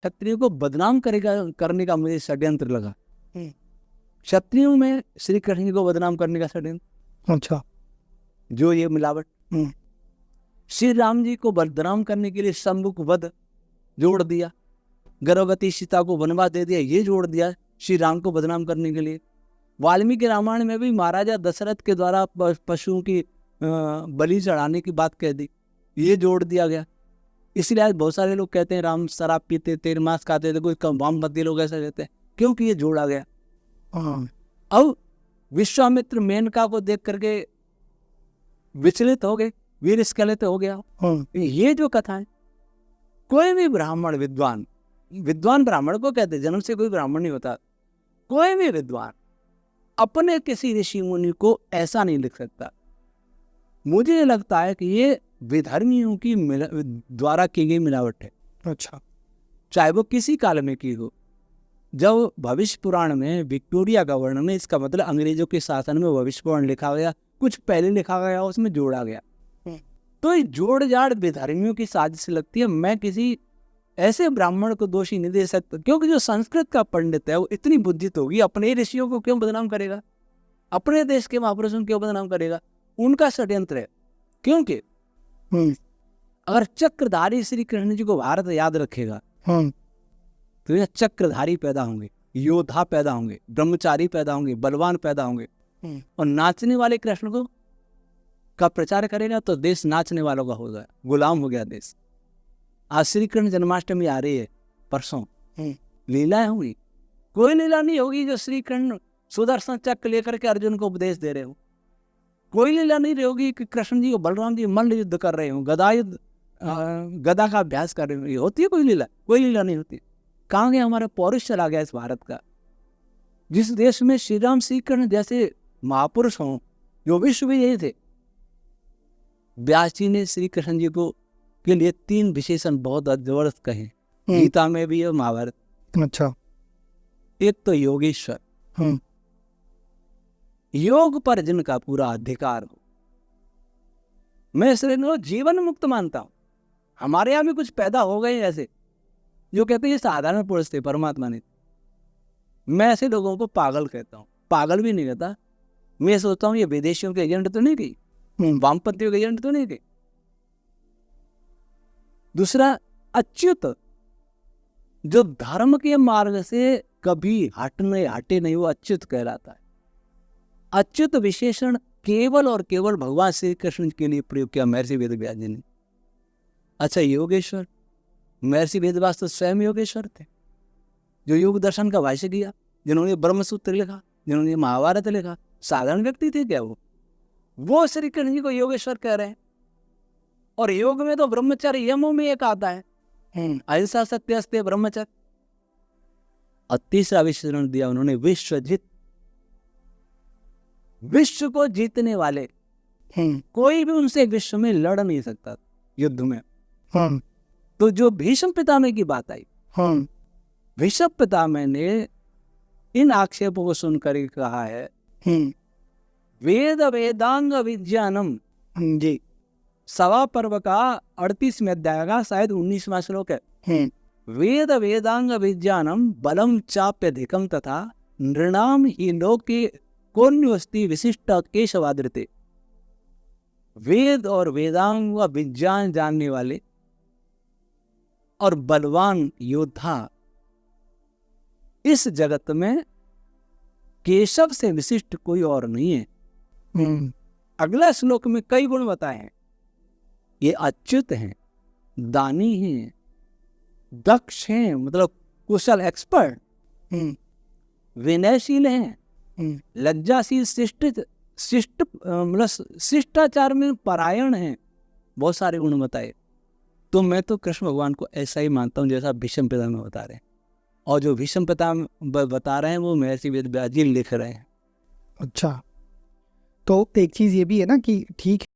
क्षत्रियों को बदनाम करने का मुझे षड्यंत्र लगा। क्षत्रियों में श्री कृष्ण जी को बदनाम करने का षड्यंत्र। अच्छा। जो ये मिलावट, श्री राम जी को बदनाम करने के लिए सम्मुख वध जोड़ दिया, गर्भवती सीता को वनवास दे दिया, ये जोड़ दिया श्री राम को बदनाम करने के लिए। वाल्मीकि रामायण में भी महाराजा दशरथ के द्वारा पशुओं की बलि चढ़ाने की बात कह दी, ये जोड़ दिया गया। इसलिए आज बहुत सारे लोग कहते हैं राम शराब पीते, तेल मांस खाते थे, कोई वामपंथी लोग ऐसा कहते हैं, क्योंकि ये जोड़ा गया। अब विश्वामित्र मेनका को देख करके विचलित हो गए, वीर स्खलित हो गया। ये जो कथा है, कोई भी ब्राह्मण विद्वान ब्राह्मण को कहते, जन्म से कोई ब्राह्मण नहीं होता, कोई भी विद्वान अपने किसी ऋषि मुनि को ऐसा नहीं लिख सकता। मुझे लगता है कि ये विधर्मियों की द्वारा की गई मिलावट है। अच्छा। चाहे वो किसी काल में की हो। जब भविष्य पुराण में विक्टोरिया का वर्णन है, इसका मतलब अंग्रेजों के शासन में भविष्य पुराण लिखा गया, कुछ पहले लिखा गया, उसमें जोड़ा गया। तो ये जोड़ जाड़ विधर्मियों की साजिश लगती है। मैं किसी ऐसे ब्राह्मण को दोषी नहीं दे सकता, क्योंकि जो संस्कृत का पंडित है वो इतनी बुद्धित होगी, अपने ऋषियों को क्यों बदनाम करेगा, अपने देश के महापुरुषों को क्यों बदनाम करेगा? उनका षड्यंत्र है। क्योंकि अगर चक्रधारी श्री कृष्ण जी को भारत याद रखेगा तो ये चक्रधारी पैदा होंगे, योद्धा पैदा होंगे, ब्रह्मचारी पैदा होंगे, बलवान पैदा होंगे। और नाचने वाले कृष्ण को का प्रचार करेगा तो देश नाचने वालों का होगा, गुलाम हो गया देश। आज श्री कृष्ण जन्माष्टमी आ रही है, परसों लीलाएं होंगी। कोई लीला नहीं होगी जो श्री कृष्ण सुदर्शन चक्र लेकर के अर्जुन को उपदेश दे रहे हो। कोई लीला नहीं होगी कि कृष्ण जी को बलराम जी मल्ल युद्ध कर रहे हो, गदा का अभ्यास कर रहे हो। होती है कोई लीला? कोई लीला नहीं होती। कहाँ गया हमारा पौरुष? चला गया इस भारत का। जिस देश में श्री राम श्री कृष्ण जैसे महापुरुष हों, जो विश्व विजयी थे, व्यास जी ने श्री कृष्ण जी को के लिए 3 विशेषण बहुत जबरदस्त कहे, गीता में भी है, महाभारत। अच्छा। एक तो योगेश्वर, योग पर जिनका पूरा अधिकार हो। मैं इसलिए जीवन मुक्त मानता हूं। हमारे यहाँ भी कुछ पैदा हो गए ऐसे जो कहते हैं ये साधारण पुरुष थे, परमात्मा नहीं। मैं ऐसे लोगों को पागल कहता हूँ। पागल भी नहीं कहता, मैं सोचता हूँ ये विदेशियों के एजेंट तो नहीं गई, वामपंथियों के एजेंट तो नहीं गई। दूसरा, अच्युत, जो धर्म के मार्ग से कभी हटे नहीं, वो अच्युत कहलाता है। अच्युत विशेषण केवल और केवल भगवान श्री कृष्ण के लिए प्रयोग किया महर्षि वेदव्यास जी ने। अच्छा, योगेश्वर, महर्षि वेदव्यास तो स्वयं योगेश्वर थे, जो योग दर्शन का भाष्य किया, जिन्होंने ब्रह्मसूत्र लिखा, जिन्होंने महाभारत लिखा। साधारण व्यक्ति थे क्या वो श्री कृष्ण जी को योगेश्वर कह रहे हैं। और योग में तो ब्रह्मचर्य यमों में एक आता है, अहिंसा सत्य अस्तेय ब्रह्मचर्य। और तीसरा विशेषण दिया उन्होंने विश्वजित, विश्व को जीतने वाले। कोई भी उनसे विश्व में लड़ नहीं सकता युद्ध में। तो जो भीष्म पितामह की बात आई, भीष्म पितामह ने इन आक्षेपों को सुनकर कहा है, वेद वेदांग विज्ञानम जी, 1 पर्व का 38वें अध्याय का शायद 19वां श्लोक है। वेद वेदांग विज्ञानम बलम चाप्यधिकम तथा नृणाम ही लोके कोन्योस्ति विशिष्ट केशवादृते। वेद और वेदांग व विज्ञान जानने वाले और बलवान योद्धा इस जगत में केशव से विशिष्ट कोई और नहीं है। अगला श्लोक में कई गुण बताए हैं। ये अच्युत हैं, दानी हैं, दक्ष हैं, मतलब कुशल एक्सपर्ट, विनयशील हैं, लज्जाशील, शिष्ट मतलब शिष्टाचार में परायण हैं। बहुत सारे गुण बताए। तो मैं तो कृष्ण भगवान को ऐसा ही मानता हूँ जैसा भीष्म पितामह बता रहे हैं। और जो भीष्म पितामह बता रहे हैं वो महर्षि वेदव्यास जी लिख रहे हैं। अच्छा, तो एक चीज ये भी है ना कि ठीक